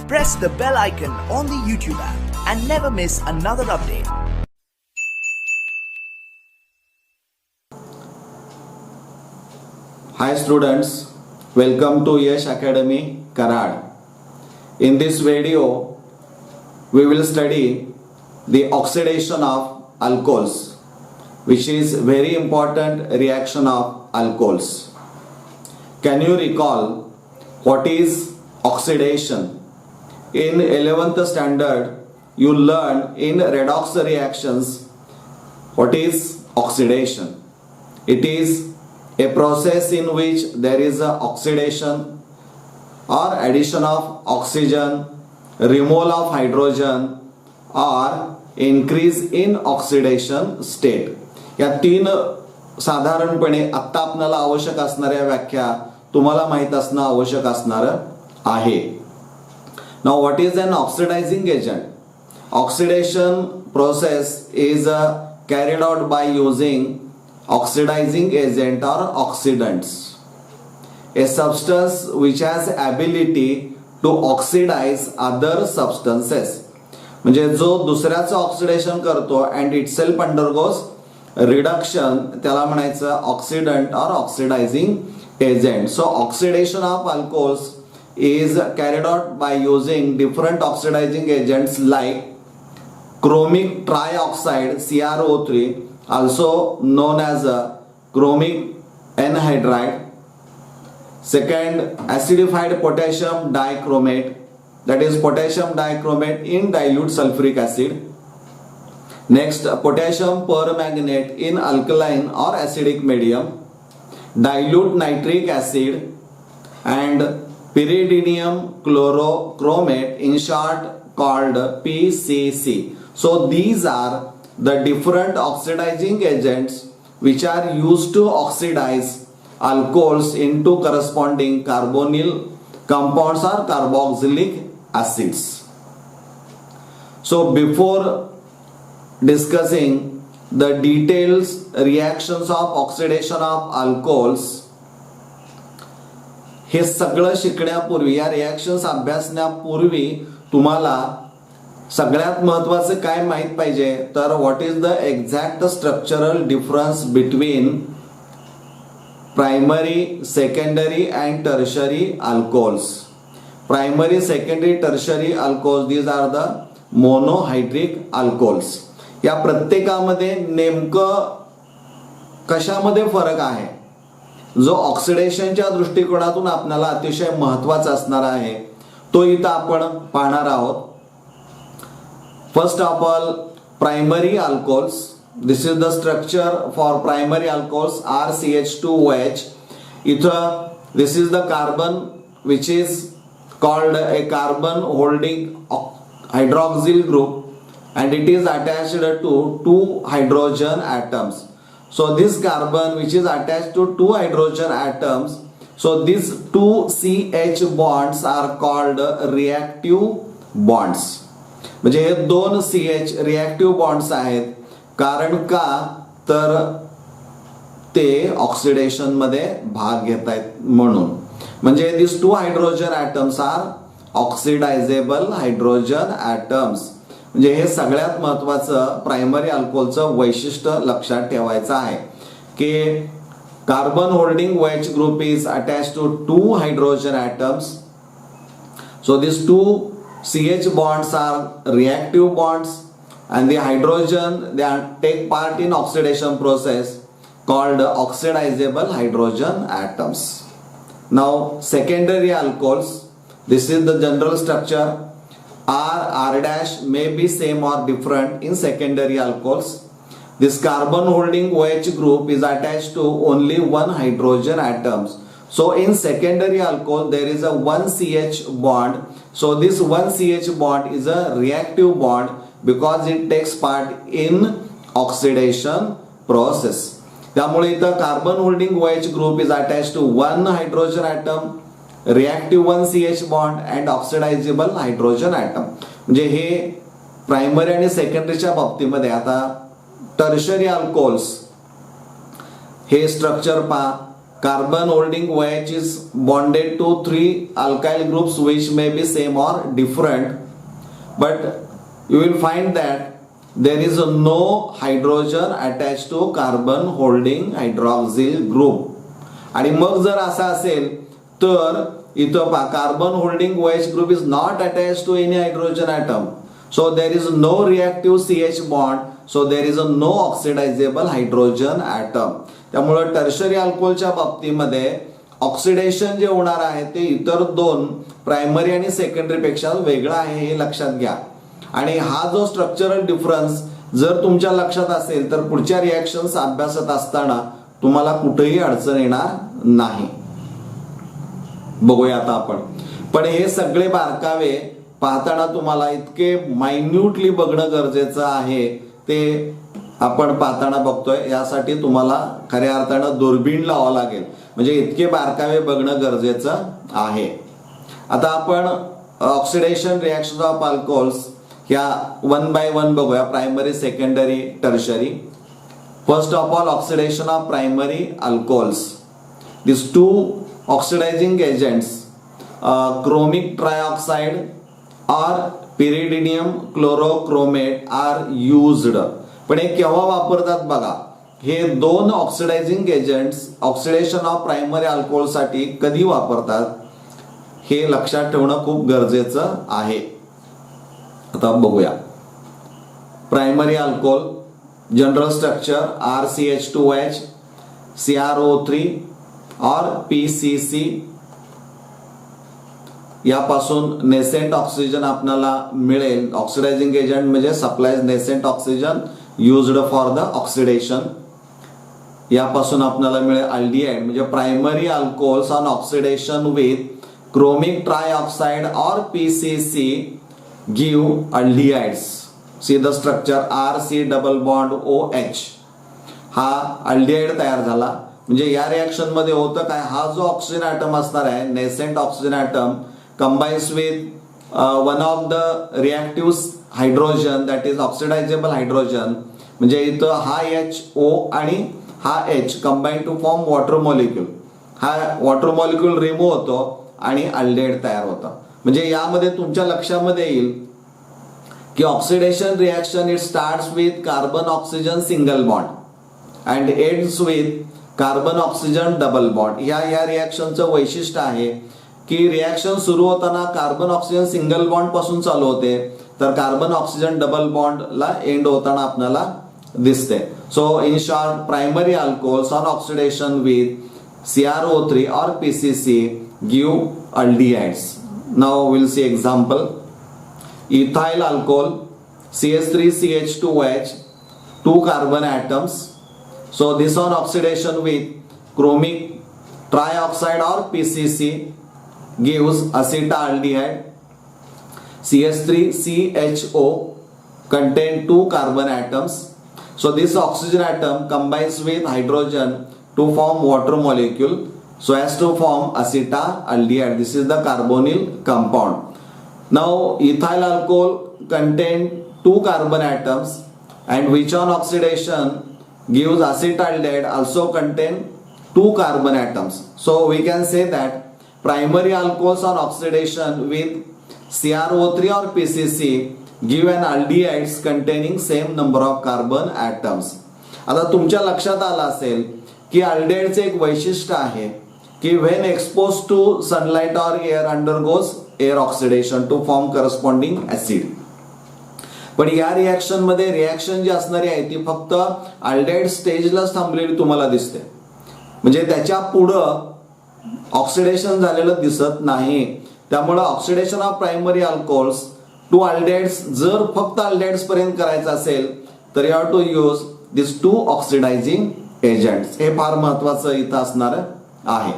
Press the bell icon on the YouTube app and never miss another update. Hi students, welcome to Yash Academy, Karad. In this video, we will study the oxidation of alcohols, which is very important reaction of alcohols. Can you recall what is oxidation? In 11th standard, you learned in redox reactions what is oxidation. It is a process in which there is a oxidation or addition of oxygen, removal of hydrogen or increase in oxidation state. या तीन साधारणपणे आत्ता आपल्याला आवश्यक असणाऱ्या व्याख्या तुम्हाला माहित असणं आवश्यक असणार आहे. Now what is an oxidizing agent? Oxidation process is carried out by using oxidizing agent or oxidants. A substance which has ability to oxidize other substances. म्हणजे जो दुसऱ्याचं ऑक्सिडेशन करतो and itself undergoes reduction त्याला म्हणायचं oxidant or oxidizing agent. So oxidation of alcohols is carried out by using different oxidizing agents like chromic trioxide CrO3, also known as chromic anhydride. Second, acidified potassium dichromate, that is potassium dichromate in dilute sulfuric acid. Next, potassium permanganate in alkaline or acidic medium, dilute nitric acid, and pyridinium chlorochromate, in short called PCC. So these are the different oxidizing agents which are used to oxidize alcohols into corresponding carbonyl compounds or carboxylic acids. So before discussing the details reactions of oxidation of alcohols, हे सगळं शिकण्यापूर्वी या reactions अभ्यासण्यापूर्वी तुम्हाला सगळ्यात महत्त्वाचं काय माहित पाहिजे तर what is the exact structural difference between primary, secondary and tertiary alcohols. Primary, secondary, tertiary alcohols these are the monohydric alcohols. या प्रत्येकामध्ये नेमकं कशामध्ये फरक आहे जो ऑक्सिडेशनच्या दृष्टिकोनातून आपल्याला अतिशय महत्त्वाचा असणार आहे तो इथं आपण पाहणार आहोत. First of all, primary alcohols. This is the structure for primary alcohols RCH2OH. इथं this is the carbon which is called a carbon holding hydroxyl group and it is attached to two hydrogen atoms. So this carbon which is attached to two hydrogen atoms, so these two CH bonds are called reactive bonds. म्हणजे हे दोन CH reactive bonds आहेत. कारण का तर ते oxidation मध्ये भाग घेत आहेत म्हणून. म्हणजे these two hydrogen atoms are oxidizable hydrogen atoms. म्हणजे हे सगळ्यात महत्त्वाचं प्रायमरी अल्कोहोलचं वैशिष्ट्य लक्षात ठेवायचं आहे की carbon holding OH group is attached to two hydrogen atoms. So this two CH bonds are reactive bonds and the hydrogen they take part in oxidation process called oxidizable hydrogen atoms. Now secondary alcohols, this is the general structure. R dash may be same or different in secondary alcohols. This carbon holding OH group is attached to only one hydrogen atoms. So in secondary alcohol there is a one CH bond. So this one CH bond is a reactive bond because it takes part in oxidation process. त्यामुळे इथं carbon holding OH group is attached to one hydrogen atom, reactive one CH bond and oxidizable hydrogen atom. म्हणजे हे primary आणि सेकंडरीच्या बाबतीमध्ये. आता tertiary alcohols हे structure पहा. carbon holding OH is bonded to 3 alkyl groups which may be same or different, but you will find that there is no hydrogen attached to carbon holding hydroxyl group. आणि मग जर असं असेल तर इथं carbon holding OH group is not attached to any hydrogen atom, so there is no reactive CH bond, so there is a no oxidizable hydrogen atom. त्यामुळे tertiary अल्कोहोलच्या बाबतीमध्ये oxidation जे होणार आहे ते इतर दोन प्रायमरी आणि सेकंडरी पेक्षा वेगळं आहे हे लक्षात घ्या. आणि हा जो स्ट्रक्चरल डिफरन्स जर तुमच्या लक्षात असेल तर पुढच्या रिएक्शन्स अभ्यासत असताना तुम्हाला कुठेही अडचण येणार नाही. बघूया आता आपण. पण हे सगळे बारकावे पाहताना तुम्हाला इतके मायन्यूटली बघणं गरजेचं आहे ते आपण पाहताना बघतोय. यासाठी तुम्हाला खऱ्या अर्थानं दुर्बीण लावावं लागेल, म्हणजे इतके बारकावे बघणं गरजेचं आहे. आता आपण ऑक्सिडेशन रिएक्शन ऑफ अल्कोहोल्स ह्या 1 by 1 बघूया. Primary, secondary, tertiary. First of all oxidation of primary alcohols. This 2 oxidising agents chromic trioxide और पिरिडिनियम क्लोरोक्रोमेट आर यूज्ड. पण हे केव्हा वापरतात बघा. हे 2 oxidising agents oxidation of primary alcohol साठी कधी वापरतात हे लक्षात ठेवणं खूप गरजेचं आहे. आता बघूया. Primary alcohol general structure RCH2OH, CrO3 और PCC. यापासून नेसेंट ऑक्सिजन आपल्याला मिळेल. ऑक्सिडायझिंग एजंट म्हणजे supplies nascent oxygen used for the oxidation. यापासून आपल्याला मिळेल अल्डिहाइड. म्हणजे primary alcohols on oxidation with chromic trioxide और PCC give aldehydes. See the structure RC double bond OH. हा अल्डिहाइड तयार झाला. म्हणजे या रिएक्शन मध्ये होतं काय, हा जो ऑक्सिजन ॲटम असणार आहे nascent oxygen atom combines with one of the reactive hydrogen, that is oxidizable hydrogen. म्हणजे इथं हा HO आणि हा H combine to form water molecule. हा वॉटर मॉलिक्यूल रिमूव्ह होतो आणि अल्डिहाइड तयार होतं. म्हणजे यामध्ये तुमच्या लक्षामध्ये येईल की oxidation reaction it starts with carbon oxygen single bond and ends with carbon oxygen double bond. या रिएक्शनचं वैशिष्ट्य आहे की रिएक्शन सुरू होताना कार्बन ऑक्सिजन सिंगल बॉन्ड पासून चालू होते, तर कार्बन ऑक्सिजन डबल बॉन्ड ला एंड होताना आपल्याला दिसते. So in short primary alcohols on oxidation with CrO3 और PCC give aldehydes. Now will see example. Ethyl alcohol CH3CH2OH, 2 carbon atoms. So this on oxidation with chromic trioxide or PCC gives acetaldehyde. CH3CHO contain 2 carbon atoms. So this oxygen atom combines with hydrogen to form water molecule so as to form acetaldehyde. This is the carbonyl compound. Now ethyl alcohol contain 2 carbon atoms and which on oxidation gives acetaldehyde also contain 2 carbon atoms. So we can say that primary alcohols on oxidation with CrO3 or PCC give an aldehydes containing same number of carbon atoms. आता तुमच्या लक्षात आलं असेल की अल्डिहाइडचे एक वैशिष्ट्य आहे की when exposed to sunlight or air undergoes air oxidation to form corresponding acid. पण या रिएक्शन मध्ये रिएक्शन जी असणारी आहे ती फक्त अल्डिहाइड स्टेजलाच थांबलेली तुम्हाला दिसते. म्हणजे त्याच्या पुढं ऑक्सिडेशन झालेलं दिसत नाही. त्यामुळे oxidation of primary alcohols to aldehydes जर फक्त अल्डिहाइड्स पर्यंत करायचं असेल तर you have to use this 2 oxidising agents. हे फार महत्वाचं इथं असणार आहे.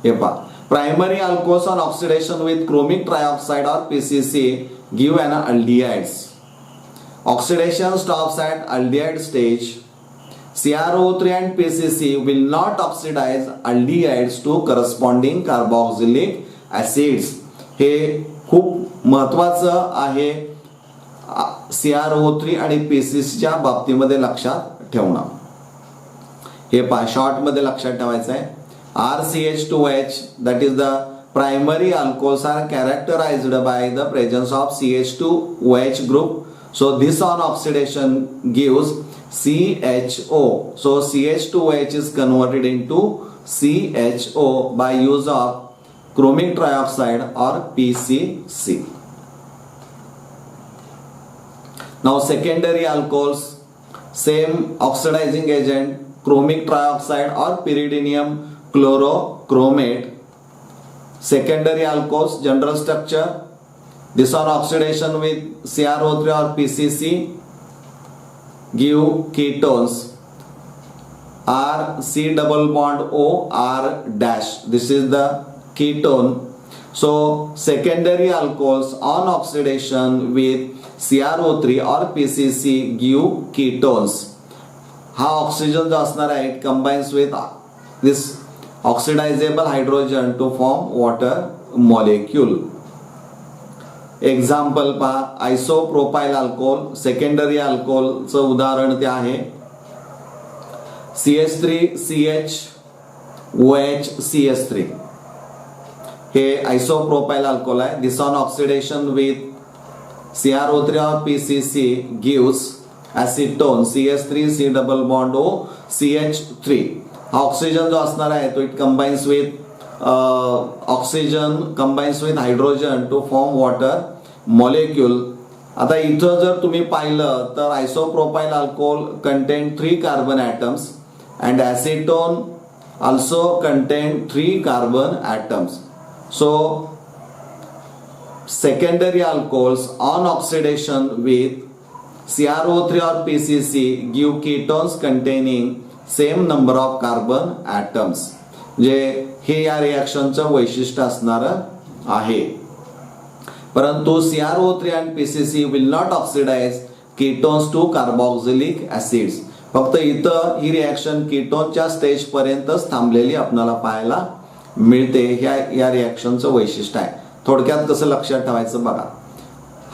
हे पहा, primary alcohols on oxidation with chromic trioxide और PCC give an aldehydes. Oxidation stops at aldehyde stage. CrO3 and PCC will not oxidize aldehydes to corresponding carboxylic acids. हे खूप महत्वाचं आहे CrO3 आणि PCCच्या बाबतीमध्ये लक्षात ठेवणं. हे पहा, शॉर्ट मध्ये लक्षात ठेवायचं आहे. RCH2H, that is the primary alcohols are characterized by the presence of CH2OH group. So this on oxidation gives CHO. So CH2OH is converted into CHO by use of chromic trioxide or PCC. Now secondary alcohols, same oxidizing agent, chromic trioxide or pyridinium chlorochromate. Secondary alcohols, general structure, this on oxidation with CrO3 or PCC give ketones R C double bond O R dash. This is the ketone. So secondary alcohols on oxidation with CrO3 or PCC give ketones. हा oxygen जो असणार आहे it combines with this oxidizable hydrogen to form water molecule. Example पहा, isopropyl alcohol secondary अल्कोहोलचं उदाहरण ते आहे CH3CHOH हे isopropyl alcohol आहे. This on oxidation with CrO3 or PCC gives acetone CH3 double bond O CH3. हा oxygen जो असणार आहे तो it combines with oxygen combines with hydrogen to form water molecule. आता इथं जर तुम्ही पाहिलं तर isopropyl alcohol contain 3 carbon atoms and acetone also contain 3 carbon atoms. So secondary alcohols on oxidation with CrO3 or PCC give ketones containing same number of carbon atoms. जे हे या रिएक्शनचं वैशिष्ट्य असणार आहे. परंतु CrO3 and PCC will not oxidize ketones to carboxylic acids. फक्त इथं ही reaction कीटोनच्या stage पर्यंतच थांबलेली आपल्याला पाहायला मिळते. या रिएक्शनचं वैशिष्ट्य आहे. थोडक्यात कसं लक्षात ठेवायचं बघा.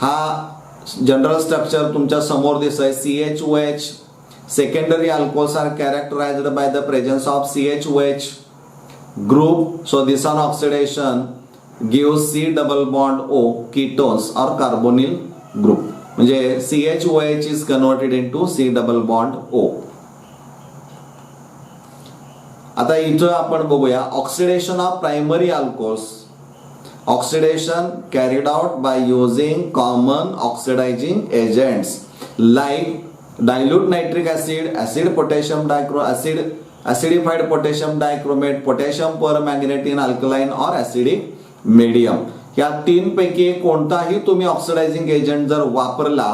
हा जनरल स्ट्रक्चर तुमच्या समोर दिसतंय. CHOH secondary alcohols are characterized by the presence of CHOH group. So this on oxidation gives C double bond O ketones और कार्बोनिल ग्रुप. म्हणजे CHOH is converted into C double bond O. आता इथं आपण बघूया oxidation of primary alcohols. Oxidation carried out by using common oxidizing agents like dilute nitric acid, acid potassium dichro acid, acidified potassium dichromate, potassium permanganate in alkaline और acidic medium. या 3 पैकी कोणताही तुम्ही oxidizing agent जर वापरला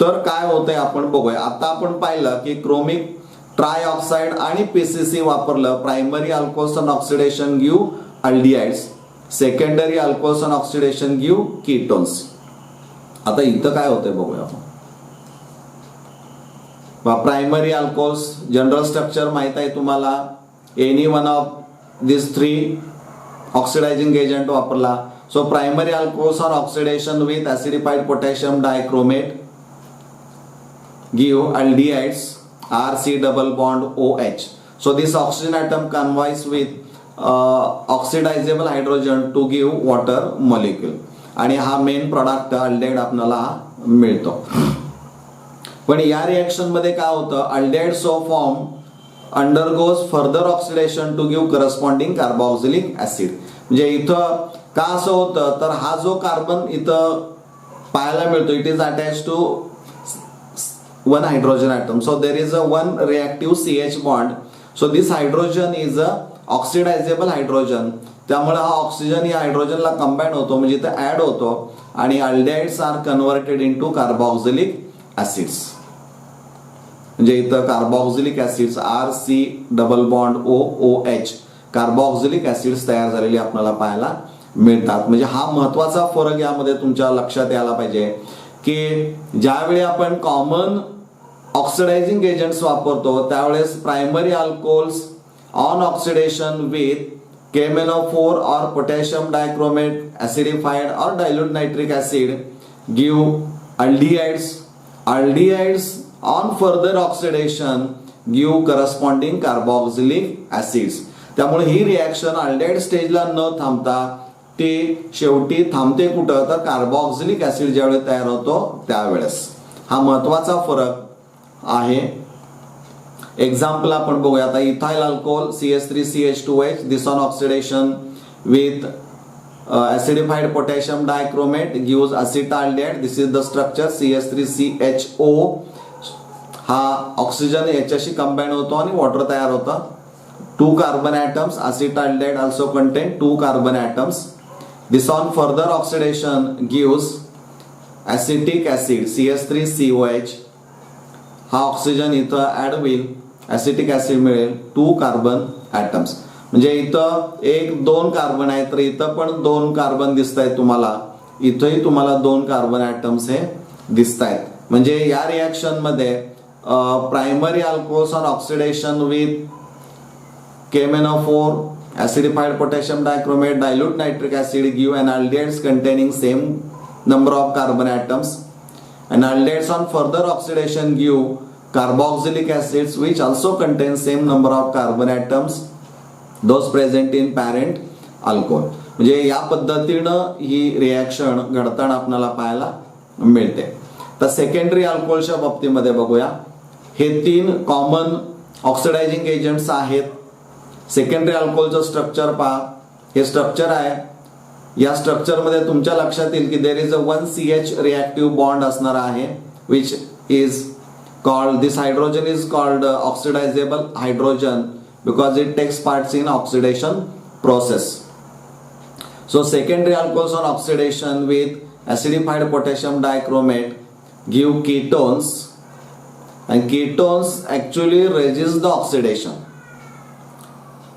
तर काय होतंय आपण बघूया. आता आपण पाहिलं की क्रोमिक ट्रायऑक्साइड आणि PCC वापरलं. Primary alcohols on oxidation give aldehydes, secondary alcohols on oxidation give ketones. आता इथं काय होतंय बघूया आपण. प्रायमरी अल्कोहोल्स जनरल स्ट्रक्चर माहित आहे तुम्हाला. Any one of this 3 oxidizing agent वापरला. So primary alcohols on oxidation with acidified potassium dichromate give aldehydes RC double bond OH. So this oxygen atom combines with oxidizable hydrogen to give water molecule. आणि हा main product aldehyde आपल्याला मिळतो. पण या reaction मध्ये काय होतं, aldehyde so form undergoes further oxidation to give corresponding carboxylic acid. म्हणजे इथं का असं होतं तर हा जो कार्बन इथं पाहायला मिळतो it is attach to 1 hydrogen atom. So there is a 1 reactive CH बॉन्ड. So this hydrogen is a oxidizable hydrogen. त्यामुळे हा ऑक्सिजन या हायड्रोजनला कंबाईन होतो म्हणजे इथं ऍड होतो आणि aldehydes are converted into carboxylic acids. म्हणजे इथं carboxylic acids RC double bond OOH carboxylic acids तयार झालेली आपल्याला पाहायला मिळतात. म्हणजे हा महत्वाचा फरक यामध्ये तुमच्या लक्षात यायला पाहिजे की ज्यावेळी आपण कॉमन ऑक्सिडायझिंग एजंट्स वापरतो त्यावेळेस primary alcohols on oxidation with KMnO4 और पोटॅशियम डायक्रोमेट, एसिडिफाइड और dilute nitric acid give aldehydes. Aldehydes on further oxidation give corresponding carboxylic acids. त्यामुळे ही रिॲक्शन अल्डेहाइड स्टेजला न थांबता ती शेवटी थांबते कुठं, तर कार्बोक्सिलिक ऍसिड ज्यावेळी तयार होतो त्यावेळेस. हा महत्वाचा फरक आहे. एक्झाम्पल आपण बघूया आता. Ethyl alcohol CH3CH2H, this on oxidation with acidified potassium dichromate gives acetaldehyde. This is the structure CH3CHO. हा ऑक्सिजन याच्याशी कंबाईन होतो आणि वॉटर तयार होतं. 2 carbon atoms. Acetaldehyde also contain 2 carbon atoms. This on further oxidation gives acetic acid CH3COH. हा oxygen इथं add होईल, acetic acid मिळेल 2 कार्बन ऍटम्स. म्हणजे इथं 1-2 कार्बन आहे, तर इथं पण 2 कार्बन दिसत आहेत तुम्हाला, इथंही तुम्हाला 2 कार्बन ऍटम्स हे दिसत आहेत. म्हणजे या रिॲक्शन मध्ये primary alcohols on oxidation with KMnO4, acidified potassium dichromate, dilute nitric acid give analdehydes containing same number of carbon atoms. Analdehydes on further oxidation give carboxylic acids which also contain same number of carbon atoms, those present in parent alcohol. म्हणजे या पद्धतीनं ही reaction घडताना आपल्याला पाहायला मिळते. तर secondary अल्कोहोलच्या बाबतीमध्ये बघूया. हे 3 कॉमन ऑक्सिडायझिंग एजंट्स आहेत. सेकंडरी अल्कोहोलचं स्ट्रक्चर पहा. हे स्ट्रक्चर आहे. या स्ट्रक्चर मध्ये तुमच्या लक्षात येईल की there is a 1 CH reactive bond असणार आहे, which is called, this hydrogen is called oxidizable hydrogen because it takes parts in oxidation process. So secondary alcohols on oxidation with acidified potassium dichromate give ketones, and ketones actually resist the oxidation.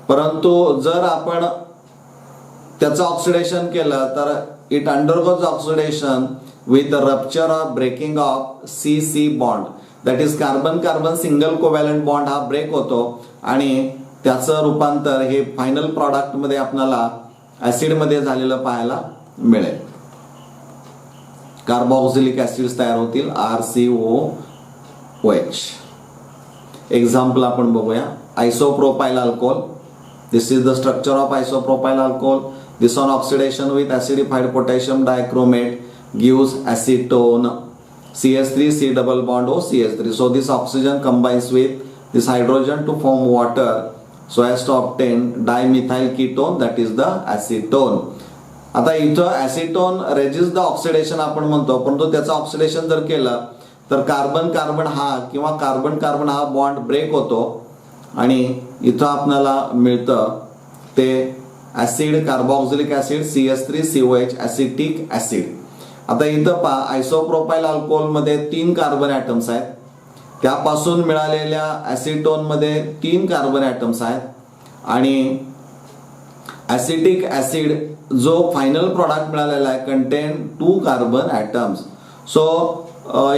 परंतु जर आपण त्याचं oxidation केलं तर it undergoes oxidation with the rupture or breaking of C-C bond. That is carbon carbon single covalent bond हा break होतो आणि त्याचं रूपांतर हे फायनल प्रॉडक्ट मध्ये आपल्याला ऍसिड मध्ये झालेलं पाहायला मिळेल. कार्बोक्सिलिक ऍसिड्स तयार होतील RCOOH. एक्झाम्पल आपण बघूया. Isopropyl alcohol. This is the structure of isopropyl alcohol. This on oxidation with acidified potassium dichromate gives acetone CH3 C double bond O CH3. So this oxygen combines with this hydrogen to form water so as to obtain dimethyl ketone, that is the acetone. आता इथं ऍसिटोन resist the oxidation आपण म्हणतो, परंतु त्याचं oxidation जर केलं तर carbon carbon हा किंवा कार्बन कार्बन हा बॉन्ड ब्रेक होतो आणि इथं आपल्याला मिळतं ते acid carboxylic acid CH3COH acetic acid. आता इथं पहा आयसोप्रोपाइल अल्कोहोल मध्ये 3 कार्बन ऍटम्स आहेत. त्यापासून मिळालेल्या ऍसिटोन मध्ये 3 कार्बन ऍटम्स आहेत आणि ऍसिटिक ऍसिड जो फायनल प्रॉडक्ट मिळालेला आहे content 2 carbon atoms. So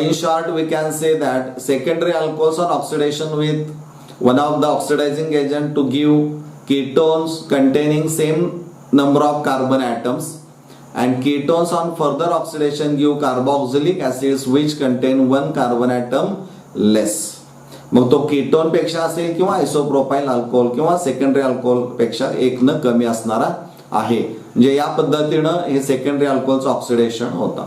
in short we can say that secondary alcohols on oxidation with one of the oxidizing agent to give ketones containing same number of carbon atoms, and ketones on further oxidation give carboxylic acids which contain 1 carbon atom less. मग तो ketone पेक्षा असेल किंवा आयसोप्रोपाइल alcohol किंवा secondary alcohol पेक्षा 1 न कमी असणारा आहे. म्हणजे या पद्धतीनं हे सेकंडरी अल्कोहोलचं ऑक्सिडेशन होतं.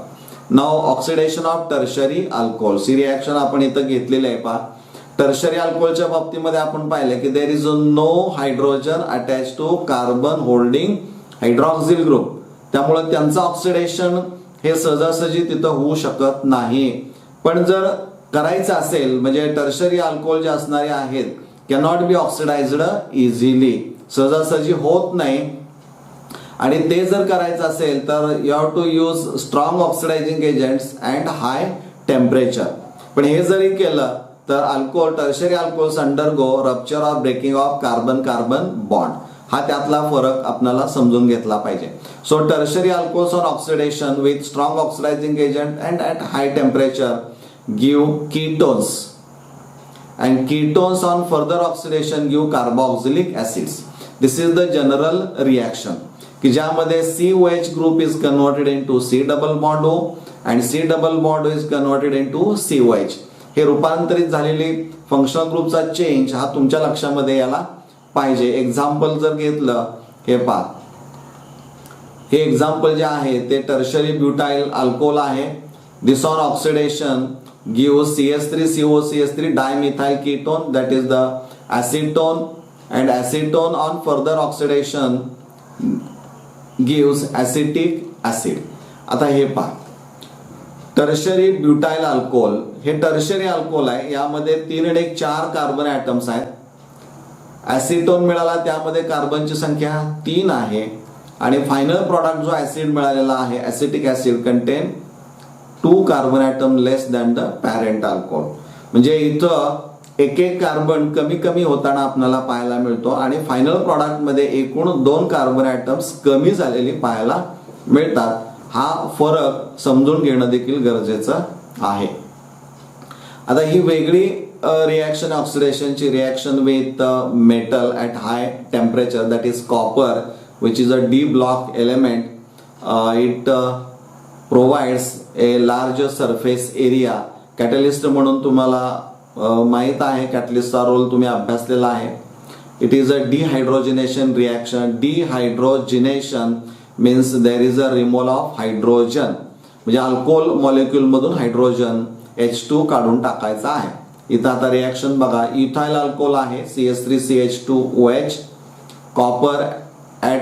Now oxidation of tertiary alcohol. He reaction आपण इथं घेतलेली आहे पहा. टर्शरी अल्कोहोलच्या बाबतीमध्ये आपण पाहिलं की there is no hydrogen attach to carbon holding hydroxyl group. त्यामुळे त्यांचं ऑक्सिडेशन हे सहजासहजी तिथं होऊ शकत नाही. पण जर करायचं असेल म्हणजे टर्शरी अल्कोहोल जे असणारे आहेत कॅनॉट बी ऑक्सिडाइज्ड इझिली, सहजासहजी होत नाही. आणि ते जर करायचं असेल तर you have to use strong oxidising agents and high temperature. पण हे जरी केलं तर alcohol tertiary alcohols undergo rupture of breaking of carbon carbon bond. हा त्यातला फरक आपल्याला समजून घेतला पाहिजे. So tertiary alcohols on oxidation with strong oxidising agent and at high temperature give ketones, and ketones on further oxidation give carboxylic acids. This is the general reaction की ज्यामध्ये COH group is converted into C double bond O and C double bond O is converted into COH. हे रूपांतरित झालेली functional ग्रुपचा change हा तुमच्या लक्षामध्ये याला पाहिजे. एक्झाम्पल जर घेतलं, हे पहा, हे एक्झाम्पल जे आहे ते टर्शरी ब्युटाइल अल्कोहोल आहे. This on oxidation gives CH3COCH3 dimethyl ketone, that is the acetone, and acetone on further oxidation gives acetic acid. आता हे पहा, टर्शरी ब्युटाइल अल्कोहोल हे टर्शरी अल्कोहोल आहे. यामध्ये 3 आणि 4 कार्बन ॲटम्स आहेत. ॲसिटोन मिळाला, त्यामध्ये कार्बनची संख्या 3 आहे. आणि फायनल प्रॉडक्ट जो ऍसिड मिळालेला आहे, acetic acid, contain 2 carbon atom less than the parent alcohol. म्हणजे इथं एक कार्बन कमी कमी होताना आपल्याला पाहायला मिळतो आणि फायनल प्रॉडक्ट मध्ये एकूण 2 कार्बन ॲटम्स कमी झालेली पाहायला मिळतात. हा फरक समजून घेणं देखील गरजेचं आहे. आता ही वेगळी रिॲक्शन, ऑक्सिडेशनची reaction with metal at high temperature, that is copper, which is a D block element. It provides a large surface area. Catalyst म्हणून तुम्हाला माहित आहे, कॅटलिस्टचा रोल तुम्ही अभ्यासलेला आहे. It is a dehydrogenation reaction. Dehydrogenation means there is a removal of hydrogen, म्हणजे alcohol molecule मधून हायड्रोजन H2 काढून टाकायचा आहे. इथं आता रिॲक्शन बघा, इथाइल अल्कोहोल आहे CH3CH2OH, कॉपर ॲट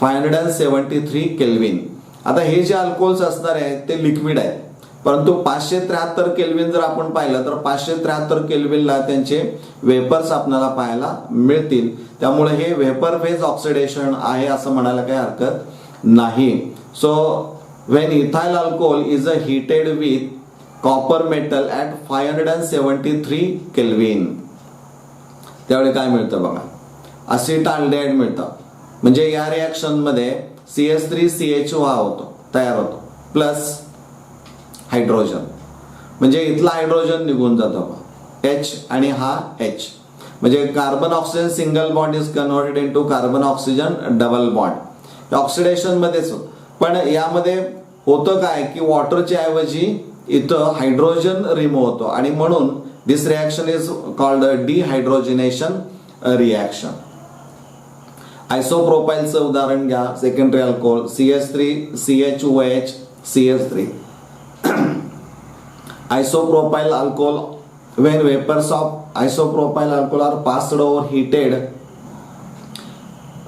573 केल्विन. आता हे जे अल्कोहोल्स असणार आहेत ते लिक्विड आहेत, परंतु 573 केल्विन जर आपण पाहिलं तर 573 केल्विनला त्यांचे वेपर्स आपल्याला पाहायला मिळतील. त्यामुळे हे वेपर फेज ऑक्सिडेशन आहे असं म्हणायला काही हरकत नाही. So when ethyl alcohol is a heated with copper metal at 573 kelvin, त्यावेळी काय मिळतं बघा, असिटाल्डेहाइड मिळतं. म्हणजे या रिॲक्शन मध्ये CH3CH होतो, तयार होतो, प्लस हायड्रोजन. म्हणजे इथला हायड्रोजन निघून जातो H आणि हा H, म्हणजे carbon oxygen single bond is converted into carbon oxygen double bond. Oxidation मध्येच होतं, पण यामध्ये होतं काय की वॉटरच्या ऐवजी इथं हायड्रोजन रिमूव्ह होतो आणि म्हणून दिस रिॲक्शन इज कॉल्ड डिहायड्रोजिनेशन रिॲक्शन. आयसोप्रोपाइलचं उदाहरण घ्या, secondary alcohol CH3CHOH CH3. Isopropyl alcohol, when vapors of isopropyl alcohol are passed over heated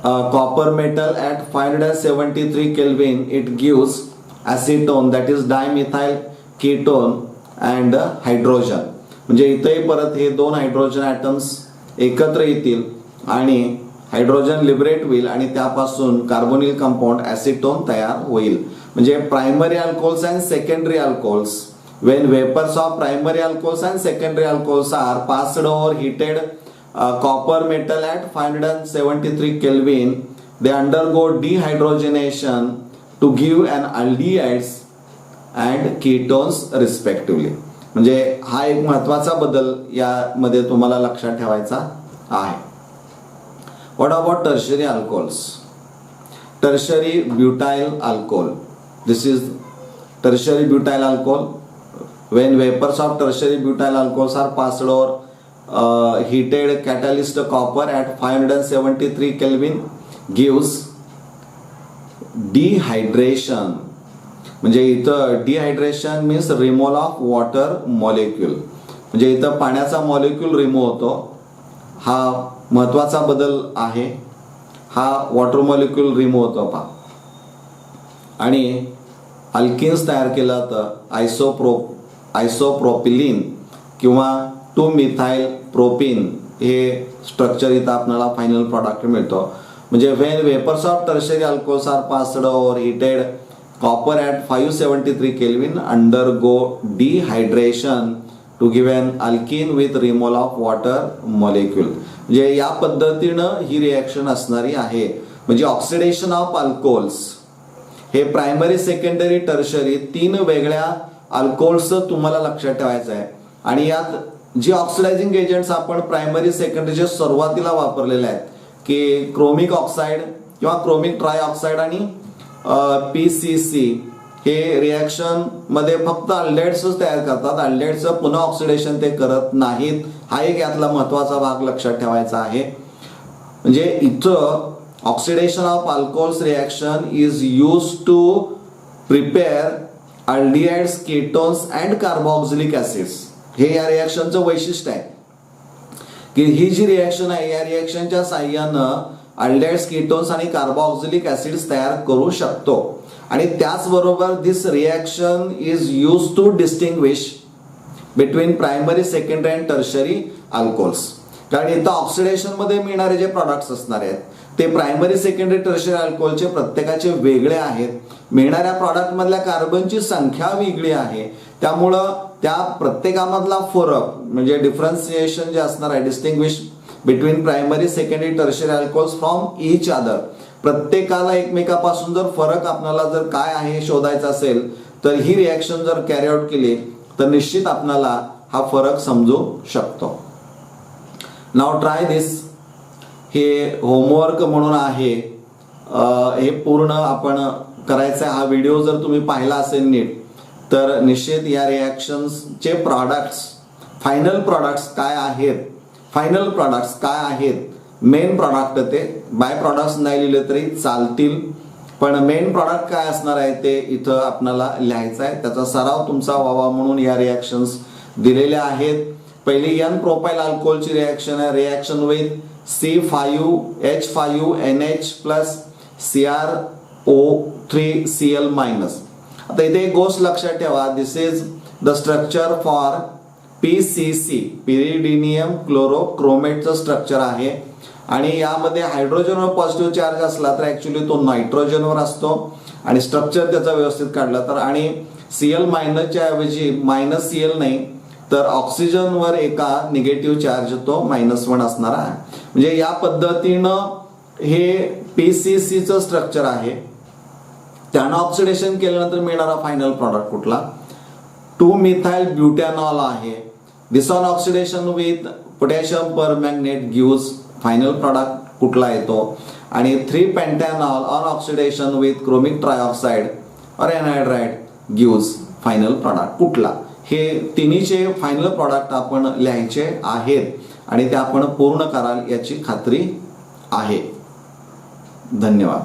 copper metal at 573 Kelvin, it gives acetone, that is dimethyl ketone and hydrogen. म्हणजे इथेही परत हे 2 hydrogen atoms एकत्र येतील आणि hydrogen liberate होईल आणि त्यापासून कार्बोनिल कंपाऊंड ॲसिटोन तयार होईल. म्हणजे primary alcohols and secondary alcohols, when vapors of primary alcohols and secondary alcohols are passed over heated copper metal at 573 Kelvin, they undergo dehydrogenation to give an aldehydes and ketones respectively. म्हणजे हा एक महत्वाचा बदल यामध्ये तुम्हाला लक्षात ठेवायचा आहे. What about tertiary alcohols? Tertiary butyl alcohol. This is tertiary butyl alcohol. When vapors of tertiary butyl alcohols are passed over heated catalyst copper at 573 Kelvin, gives dehydration. म्हणजे इथं dehydration means removal of water molecule, म्हणजे इथं पाण्याचा molecule remove होतो. हा महत्वाचा बदल आहे. हा वॉटर मॉलिक्यूल रिमूव्ह होतो पहा आणि अल्किन्स तयार केला तर आयसोप्रोपिलिन किंवा 2-मिथाइल प्रोपिन हे स्ट्रक्चर इथं आपल्याला फायनल प्रॉडक्ट मिळतो. म्हणजे when vapours of tertiary alcohols are passed over heated copper at 573 kelvin undergo dehydration to give an alkene with removal of water molecule. म्हणजे या पद्धतीनं ही रिॲक्शन असणारी आहे. म्हणजे ऑक्सिडेशन ऑफ अल्कोहोल्स हे प्रायमरी, सेकंडरी, टर्शरी 3 वेगळ्या अल्कोहोल्स तुम्हाला लक्षात ठेवायचं आहे. आणि यात जे ऑक्सिडायझिंग एजंट्स आपण प्रायमरी, सेकंडरीचे सुरुवातीला वापरलेले आहेत की क्रोमिक ऑक्साईड किंवा क्रोमिक ट्राय ऑक्साईड आणि PCC, हे रिॲक्शन मध्ये फक्त अल्डेहाइड्सच तयार करतात. अल्डेहाइड्सचं पुन्हा ऑक्सिडेशन ते करत नाहीत. हा एक यातला महत्वाचा भाग लक्षात ठेवायचा आहे. म्हणजे इथं oxidation of alcohols reaction is use to prepare aldehydes, ketones and carboxylic acids. हे या रिॲक्शनचं वैशिष्ट्य आहे की ही जी रिॲक्शन आहे या रिॲक्शनच्या साह्यानं अल्डिहाइड्स, केटोन्स आणि कार्बोक्सिलिक ऍसिड्स तयार करू शकतो. आणि त्याचबरोबर this reaction is use to distinguish between primary, secondary and tertiary alcohols. कारण इथं ऑक्सिडेशन मध्ये मिळणारे जे प्रॉडक्ट्स असणार आहेत ते प्रायमरी, सेकंडरी, टर्शरी अल्कोहोलचे प्रत्येकाचे वेगळे आहेत. मिळणाऱ्या प्रॉडक्ट मधल्या कार्बनची संख्या वेगळी आहे. त्यामुळं त्या प्रत्येकामधला फरक म्हणजे डिफरन्सिएशन जे असणार आहे, distinguish between primary, secondary, tertiary alcohols from each other, प्रत्येकाला एकमेकापासून जर फरक आपल्याला जर काय आहे शोधायचा असेल तर ही रिॲक्शन जर कॅरी आउट केली तर निश्चित आपल्याला हा फरक समजू शकतो. नाव ट्राय दिस. हे होमवर्क म्हणून आहे, हे पूर्ण आपण करायचं. हा व्हिडिओ जर तुम्ही पाहिला असेल नीट तर निश्चित या रिॲक्शन्सचे प्रॉडक्ट्स, फायनल प्रॉडक्ट्स काय आहेत, मेन प्रॉडक्ट ते, बाय प्रॉडक्ट्स नाही लिहिले तरी चालतील, पण मेन प्रॉडक्ट काय असणार आहे ते इथं आपल्याला लिहायचं आहे. त्याचा सराव तुमचा व्हावा म्हणून या रिॲक्शन्स दिलेल्या आहेत. पहिली एन प्रोपाइल अल्कोहोलची रिॲक्शन आहे, reaction with C5H5NH plus CrO3Cl minus. आता इथे एक गोष्ट लक्षात ठेवा, this is the structure for PCC, pyridinium क्लोरोक्रोमेटचं स्ट्रक्चर आहे. आणि यामध्ये हायड्रोजनवर पॉझिटिव्ह चार्ज असला तर ऍक्च्युली तो नायट्रोजनवर असतो आणि स्ट्रक्चर त्याचा व्यवस्थित काढला तर, आणि Cl मायनसच्या ऐवजी -Cl नाही तर ऑक्सिजनवर एका निगेटिव्ह चार्ज तो -1 असणार आहे. म्हणजे या पद्धतीनं हे PCCचं स्ट्रक्चर आहे. त्यानं ऑक्सिडेशन केल्यानंतर मिळणारा फायनल प्रॉडक्ट कुठला, 2-मिथाइल ब्युटॅनॉल आहे. This on oxidation with potassium permanganate gives final product कुठला येतो. आणि three pentanol on oxidation with chromic trioxide और एनहायड्राइड गिव्स फायनल प्रॉडक्ट कुठला. हे तिन्हीचे फायनल प्रॉडक्ट आपण लिहायचे आहेत आणि ते आपण पूर्ण कराल याची खात्री आहे. धन्यवाद.